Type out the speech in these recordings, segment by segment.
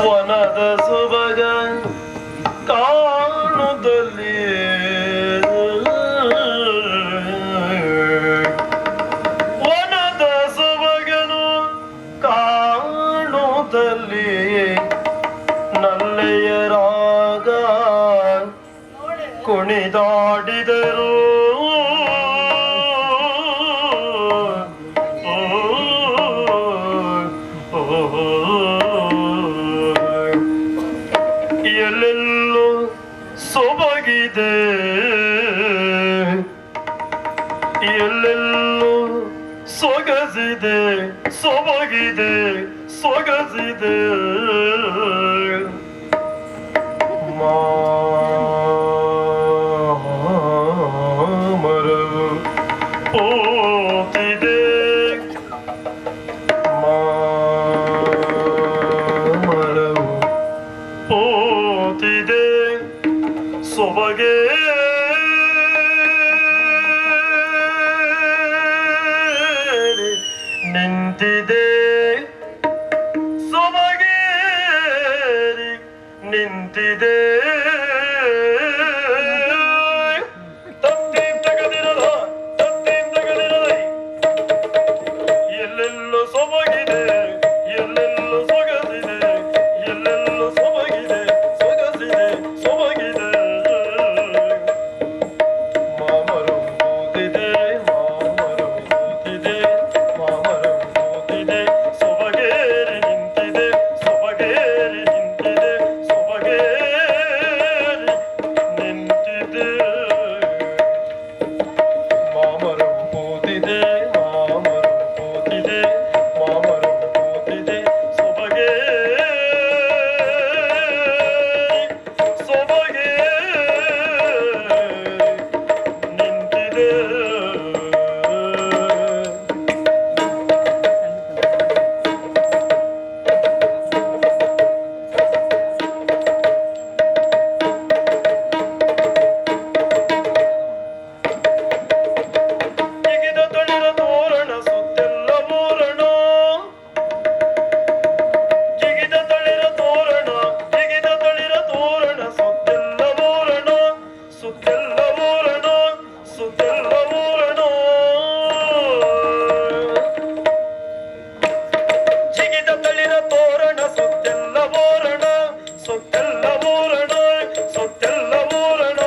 ವನದ ಸೊಬಗ ಕಾಣುದಲ್ಲಿ ವನದ ಸೊಬಗನು ಕಾಣುದಲ್ಲಿ ನಲ್ಲೆಯ ರಾಗ ಕುಣಿದಾಡಿದರು ಎಲ್ಲೆಲ್ಲೋ ಸೊಬಗಿದೆ ಎಲ್ಲೆಲ್ಲೋ ಸೊಗಸಿದೆ ಸೊಬಗಿದೆ ಸೊಗಸಿದೆ ಮಾಮರವು ಪೋತಿದೆ ಮಾಮರವು ಪೋತಿದೆ ಸೊಬಗೆ ನಿಂತಿದೆ ಸೊಬಗೇರಿ ನಿಂತಿದೆ ಎಲ್ಲೆಲ್ಲೋ ಸೊಬಗಿದೆ ಎಲ್ಲೆಲ್ಲೋ ಸೊಗಸಿದೆ ಎಲ್ಲೆಲ್ಲೋ ಸೊಬಗಿದೆ ಸೊಗಸಿದೆ ಸೊಬಗಿದೆ ಮಾಮರು ಕೂತಿದೆ ಮಾಮರು ಕೂತಿದೆ ಮಾಮರು ಕೂತಿದೆ ಸೊಬಗೇರಿ ನಿಂತಿದೆ ಸೊಬಗೇರಿ ನಿಂತಿದೆ ಸೊಬಗೇರಿ ನಿಂತಿದೆ ಮಾಮರು ಕೂತಿದೆ ಮಾಮರು ಕೂತಿದೆ ಮಾಮರು ಕೂತಿದೆ ಸೊಬಗೇರಿ ಸೊಬಗೇರಿ ನಿಂತಿದೆ ಜಿಗಿದ ತಳಿರ ತೋರಣ ಸುತ್ತೆಲ್ಲ ಮೋರಣ ಜಿಗಿದ ತಳಿರ ತೋರಣ ಜಿಗಿದ ತಳಿರ ತೋರಣ ಸುತ್ತೆಲ್ಲ ಮೋರಣ ಸುತ್ತೆಲ್ಲ ಮೋರಣ ಸುತ್ತೆಲ್ಲ ಮೋರಣ ಜಿಗಿದ ತಳಿರ ತೋರಣ ಸುತ್ತೆಲ್ಲ ಮೋರಣ ಸುತ್ತೆಲ್ಲ ಮೋರಣ ಸುತ್ತೆಲ್ಲ ಮೋರಣ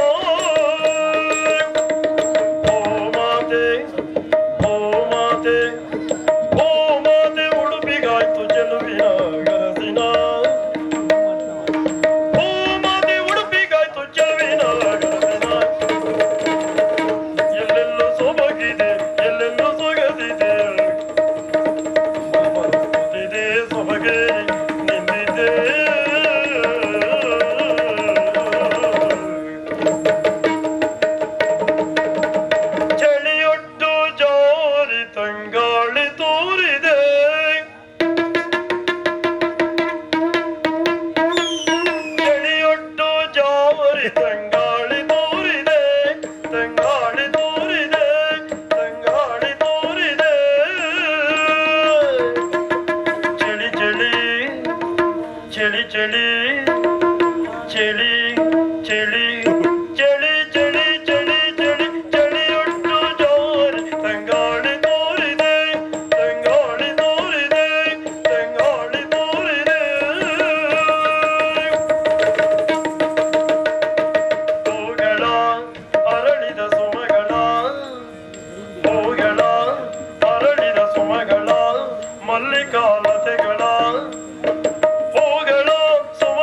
ಓ ಮಾತೆ ಓ ಮಾತೆ ಓ ಮಾತೆ ಉಡುಪಿಗಾಯ್ತು ಚೆಲುವಿನ ಗರಸಿನ ಓ ಮಾತೆ ಉಡುಪಿಗಾಯ್ತು ಚೆಲುವಿನ ಗರಸಿನ ಎಲ್ಲೆಲ್ಲೋ ಸೊಬಗಿದೆ ಎಲ್ಲೆಲ್ಲೋ ಸೊಗಸಿದೆ ಮಾಮರು ಕೂತಿದೆ ಸೊಬಗೇರಿ ನಿಂತಿದೆ ಚಳಿಯೊಟ್ಟು ಜೋರಿ ತಂಗಾಳಿ ತೋರಿದೆ ಚಳಿಯೊಟ್ಟು ಜೋರಿ ತಂಗಾಳಿ ತೋರಿದೆ ತಂಗಾಳಿ ತೋರಿದೆ ತಂಗಾಳಿ ತೋರಿದೆ ಚಳಿ ಚಳಿ ಚಳಿ ಚಳಿ ಚಳಿ ಚಳಿ ಚಳಿ ಚಳಿ ಚಳಿ ಚಳಿ ಚಳಿಯೊಟ್ಟು ಜೋರಿ ತಂಗಾಳಿ ತೋರಿದೆ ತಂಗಾಳಿ ತೋರಿದೆ ತಂಗಾಳಿ ತೋರಿದೆ ಹೂಗಳ ಅರಳಿದ ಸುಮಗಳ ಹೂಗಳ ಅರಳಿದ ಸುಮಗಳ ಮಲ್ಲಿಕಾಲತೆಗಳ ಹೂಗಳ ಸುಮ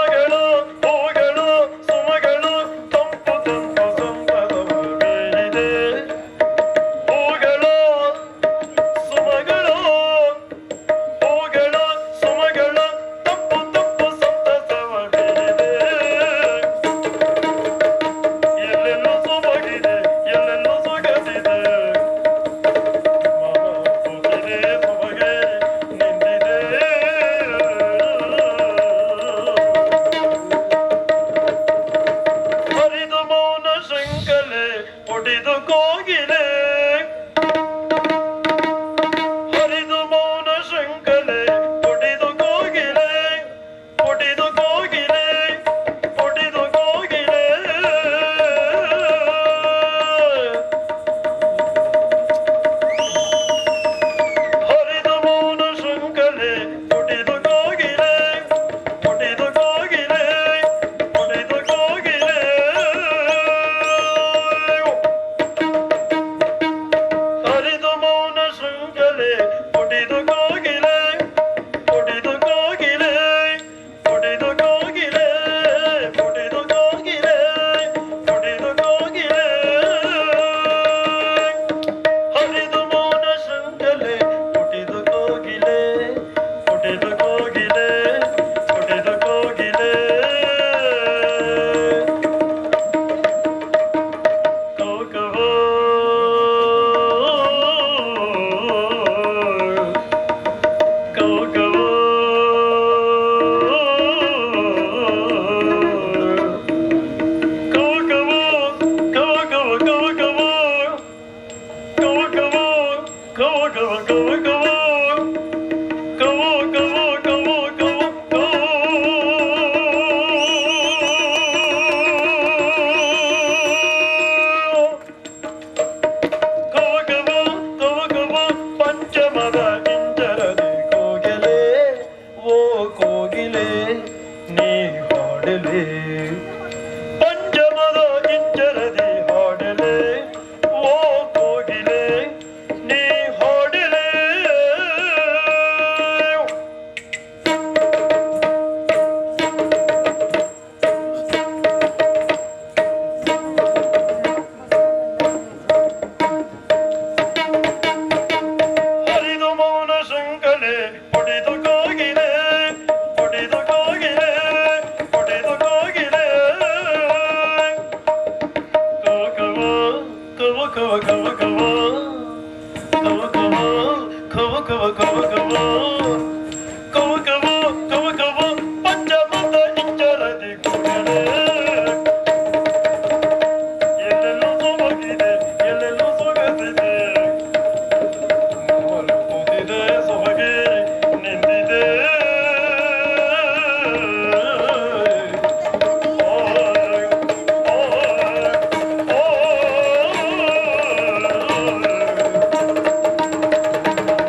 ಕವ